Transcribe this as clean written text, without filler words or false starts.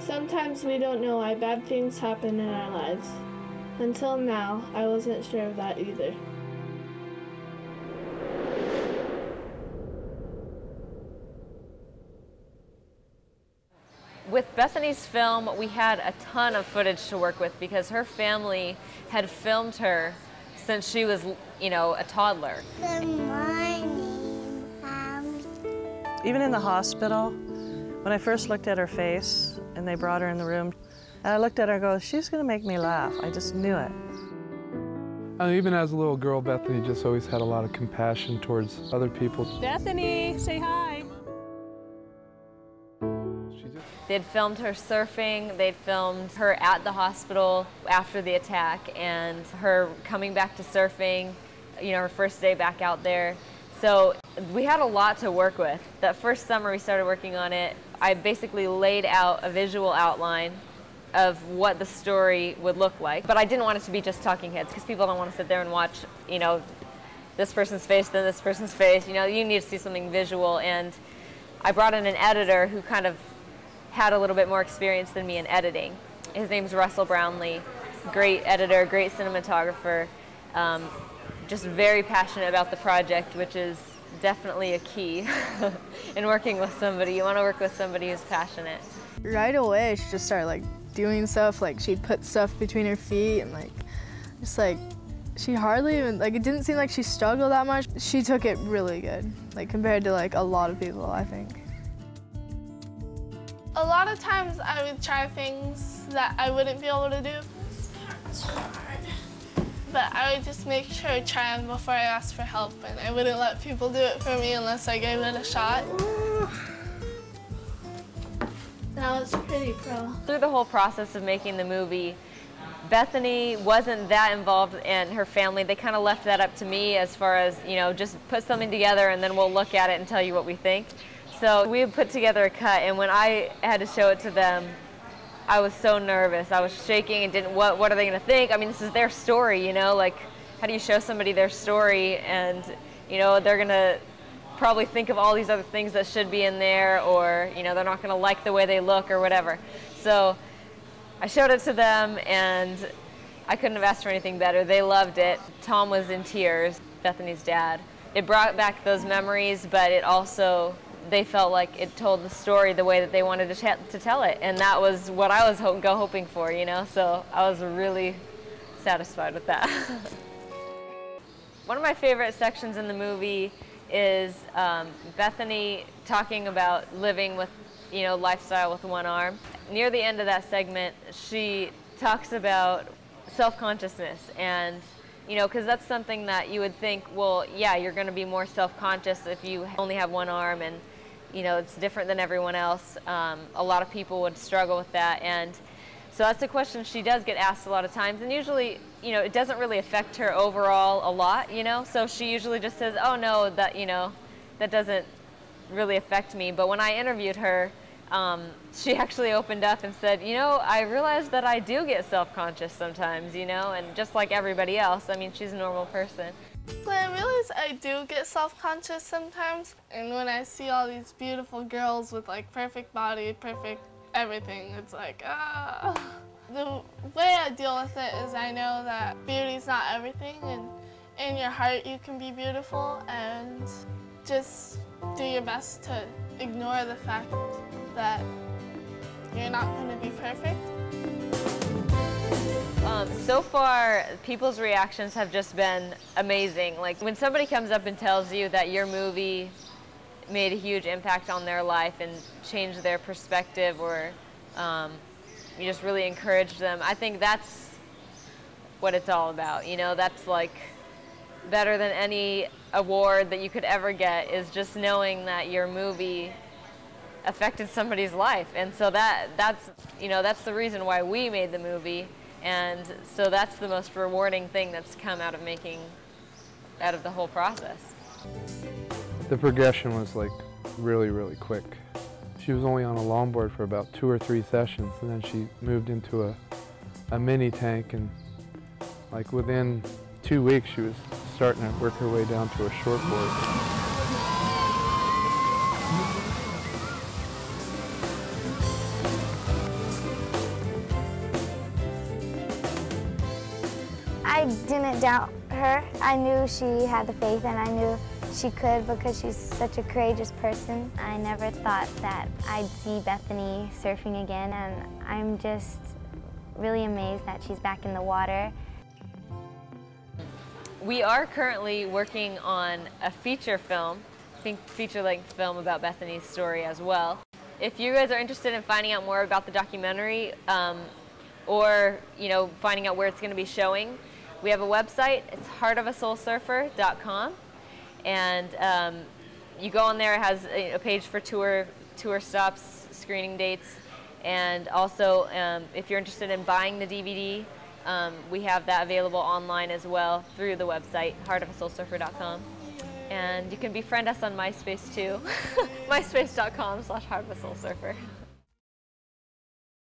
Sometimes we don't know why bad things happen in our lives. Until now, I wasn't sure of that either. With Bethany's film, we had a ton of footage to work with because her family had filmed her since she was, a toddler. Good morning, Mom. Even in the hospital, when I first looked at her face and they brought her in the room, and I looked at her and go, she's gonna make me laugh. I just knew it. Even as a little girl, Bethany just always had a lot of compassion towards other people. Bethany, say hi. They'd filmed her surfing, they'd filmed her at the hospital after the attack, and her coming back to surfing, her first day back out there. So we had a lot to work with. That first summer we started working on it, I basically laid out a visual outline of what the story would look like. But I didn't want it to be just talking heads, because people don't want to sit there and watch, this person's face, then this person's face. You need to see something visual. And I brought in an editor who kind of had a little bit more experience than me in editing. His name's Russell Brownlee. Great editor, great cinematographer, just very passionate about the project, which is definitely a key in working with somebody. You want to work with somebody who's passionate. Right away, she just started doing stuff, she'd put stuff between her feet and she hardly even, it didn't seem like she struggled that much. She took it really good, compared to a lot of people, I think. A lot of times I would try things that I wouldn't be able to do. It's hard. But I would just make sure to try them before I asked for help, and I wouldn't let people do it for me unless I gave it a shot. That was pretty pro. Through the whole process of making the movie, Bethany wasn't that involved, and her family, they kind of left that up to me as far as, just put something together and then we'll look at it and tell you what we think. So we put together a cut, and when I had to show it to them, I was so nervous. I was shaking and didn't, what are they going to think? I mean, this is their story, how do you show somebody their story and, they're going to probably think of all these other things that should be in there, or, they're not going to like the way they look or whatever. So I showed it to them, and I couldn't have asked for anything better. They loved it. Tom was in tears, Bethany's dad. It brought back those memories, but it also, they felt like it told the story the way that they wanted to tell it, and that was what I was hoping for, so I was really satisfied with that. One of my favorite sections in the movie is Bethany talking about living with, lifestyle with one arm. Near the end of that segment, she talks about self-consciousness, and because that's something that you would think, well, yeah, you're going to be more self-conscious if you only have one arm, and it's different than everyone else. A lot of people would struggle with that, and so that's a question she does get asked a lot of times, and usually, it doesn't really affect her overall a lot, so she usually just says, oh no, that, that doesn't really affect me. But when I interviewed her, she actually opened up and said, I realized that I do get self-conscious sometimes, and just like everybody else, I mean, she's a normal person. Well, I realize I do get self-conscious sometimes, and when I see all these beautiful girls with perfect body, perfect everything, it's The way I deal with it is I know that beauty's not everything, and in your heart you can be beautiful, and just do your best to ignore the fact that you're not going to be perfect. So far, people's reactions have just been amazing. When somebody comes up and tells you that your movie made a huge impact on their life and changed their perspective, or you just really encouraged them, I think that's what it's all about. That's better than any award that you could ever get, is just knowing that your movie affected somebody's life. And so that's the reason why we made the movie. And so that's the most rewarding thing that's come out of the whole process. The progression was really, really quick. She was only on a longboard for about 2 or 3 sessions, and then she moved into a mini tank, and within 2 weeks she was starting to work her way down to a shortboard. I didn't doubt her. I knew she had the faith and I knew she could because she's such a courageous person. I never thought that I'd see Bethany surfing again, and I'm just really amazed that she's back in the water. We are currently working on a feature film, I think feature-length film about Bethany's story as well. If you guys are interested in finding out more about the documentary or finding out where it's going to be showing, we have a website. It's heartofasoulsurfer.com, and you go on there. It has a page for tour stops, screening dates, and also if you're interested in buying the DVD, we have that available online as well through the website heartofasoulsurfer.com. And you can befriend us on MySpace too, myspace.com/heartofasoulsurfer.